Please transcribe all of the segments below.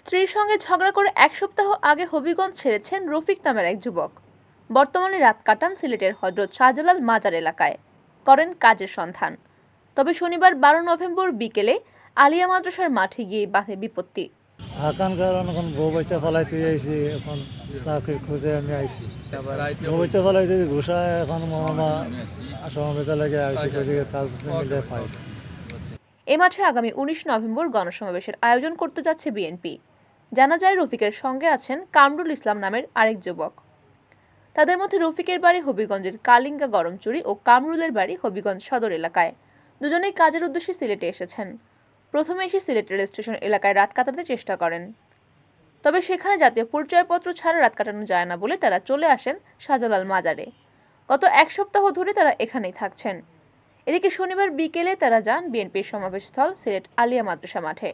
স্ত্রীর সঙ্গে ঝগড়া করে এক সপ্তাহ আগে হবিগঞ্জ ছেড়েছেন রফিক নামের এক যুবক। বর্তমানে রাত কাটান সিলেটের হযরত শাহজালাল মাজার এলাকায়, করেন কাজের সন্ধান। তবে শনিবার 12 নভেম্বর বিকেলে আলিয়া মাদ্রাসার মাঠে গিয়ে বাধে বিপত্তি। থাকার কারণ এখন বউ বাচ্চা ফলাইতে আইছি, এখন চাকরির খোঁজে আমি আইছি। বউ বাচ্চা ফলাইতে ঘুষায় এখন মামা সমাবেশে লাগে আইসি ওইদিকে তার মিলে পাই। এ মাঠে আগামী 19 নভেম্বর গণসমাবেশের আয়োজন করতে যাচ্ছে বিএনপি। জানা যায় রফিকের সঙ্গে আছেন কামরুল ইসলাম নামের আরেক যুবক। তাদের মধ্যে রফিকের বাড়ি হবিগঞ্জের কালিঙ্গা গরমচুরি ও কামরুলের বাড়ি হবিগঞ্জ সদর এলাকায়। দুজনেই কাজের উদ্দেশ্যে সিলেটে এসেছেন। প্রথমে এসে সিলেট রেল স্টেশন এলাকায় রাত কাটাতে চেষ্টা করেন, তবে সেখানে জাতীয় পরিচয়পত্র ছাড়া রাত কাটানো যায় না বলে তারা চলে আসেন শাহজালাল মাজারে। গত এক সপ্তাহ ধরে তারা এখানেই থাকছেন। এদিকে শনিবার বিকেলে তারা যান বিএনপির সমাবেশস্থল সিলেট আলিয়া মাদ্রাসা মাঠে।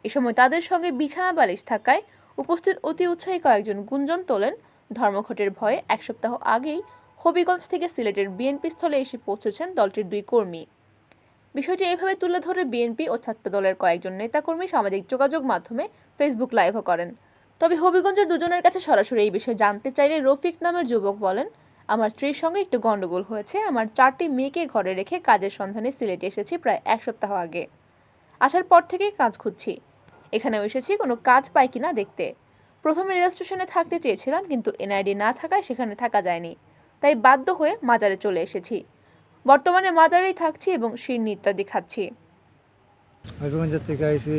এ সময় তাদের সঙ্গে বিছানা বালিশ থাকায় উপস্থিত অতি উৎসাহী কয়েকজন গুঞ্জন তোলেন ধর্মঘটের ভয়ে এক সপ্তাহ আগেই হবিগঞ্জ থেকে সিলেটের বিএনপি স্থলে এসে পৌঁছেছেন দলটির দুই কর্মী। বিষয়টি এভাবে তুলে ধরে বিএনপি ও ছাত্রদলের কয়েকজন নেতাকর্মী সামাজিক যোগাযোগ মাধ্যমে ফেসবুক লাইভও করেন। তবে হবিগঞ্জের দুজনের কাছে সরাসরি এই বিষয়ে জানতে চাইলে রফিক নামের যুবক বলেন, আমার স্ত্রীর সঙ্গে একটু গন্ডগোল হয়েছে। আমার 4টি মেয়েকে ঘরে রেখে কাজের সন্ধানে সিলেটে এসেছি প্রায় এক সপ্তাহ আগে। আসার পর থেকেই কাজ খুঁজছি। এখানেও এসেছি কোনো কাজ পাই কিনা দেখতে। প্রথমে রেল স্টেশনে থাকতে চেয়েছিলাম, কিন্তু এনআইডি না থাকায় সেখানে থাকা যায়নি, তাই বাধ্য হয়ে মাজারে চলে এসেছি। বর্তমানে মাজারেই থাকছি এবং শিরনি ইত্যাদি খাচ্ছি। হবিগঞ্জের থেকে আইসি,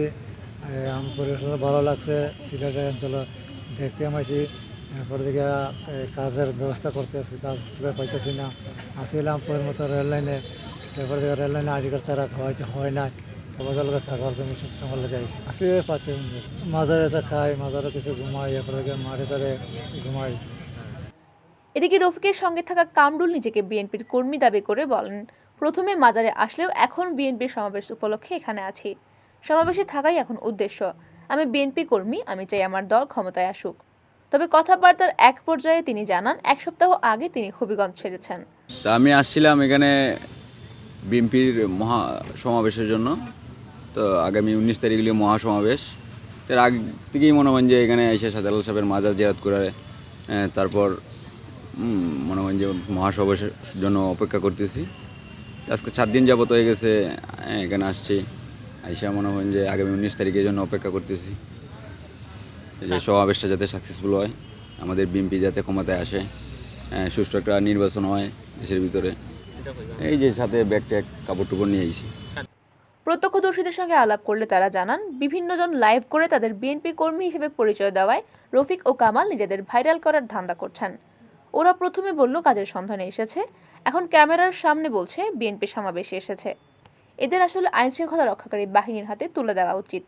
আমার পরিবেশটা ভালো লাগছে। সিলেটে অঞ্চল দেখতে আমাইছি, এরপর দিকে কাজের ব্যবস্থা করতে আসি, কাজ পাইতেছি না। আসছিলাম পরের মতো রেল লাইনে, তারপর দিকে রেল লাইনে আইডি কার্ড ছাড়া হয় নাই। সবাই থাকার জন্য আমার লেগে আইসি। আসি পাচ্ছি মাজারে খাই, মাজারে কিছু ঘুমাই, এরপর দিকে মাঠে চারে ঘুমাই। এদিকে রফিকের সঙ্গে থাকা কামরুল নিজেকে বিএনপির কর্মী দাবি করে বলেন, প্রথমে মাজারে আসলেও এখন বিএনপির সমাবেশ উপলক্ষে এখানে আছি। সমাবেশে থাকাই এখন উদ্দেশ্য। আমি বিএনপি কর্মী, আমি চাই আমার দল ক্ষমতায় আসুক। তবে কথাবার্তার এক পর্যায়ে তিনি জানান, এক সপ্তাহ আগে তিনি হবিগঞ্জ ছেড়েছেন। তা আমি আসছিলাম এখানে বিএনপির মহা সমাবেশের জন্য। তো আগামী 19 তারিখ হলো মহাসমাবেশ। তার আগ থেকেই মনে হয় যে এখানে এসে শাহজালাল সাহেবের মাজার জিয়ারত করে তারপর মনে হয় যে মহাসমাবেশের জন্য অপেক্ষা করতেছি। আজকে 7 দিন যাবত হয়ে গেছে এখানে আসছি। আইসা মনে হয় যে আগামী 19 তারিখের জন্য অপেক্ষা করতেছি, যে সমাবেশটা যাতে সাকসেসফুল হয়, আমাদের বিএনপি যাতে ক্ষমতায় আসে, সুষ্ঠু একটা নির্বাচন হয় দেশের ভিতরে। এই যে সাথে ব্যাগ ট্যাগ কাপড় টুপড় নিয়ে আইছি। প্রত্যক্ষদর্শীদের সঙ্গে আলাপ করলে তারা জানান, বিভিন্নজন লাইভ করে তাদের বিএনপি কর্মী হিসেবে পরিচয় দেওয়ায় রফিক ও কামাল নিজেদের ভাইরাল করার ধান্দা করছেন। ওরা প্রথমে বলল কাজের সন্ধানে এসেছে, এখন ক্যামেরার সামনে বলছে বিএনপি সমাবেশে এসেছে। এদের আসলে আইনশৃঙ্খলা রক্ষাকারী বাহিনীর হাতে তুলে দেওয়া উচিত।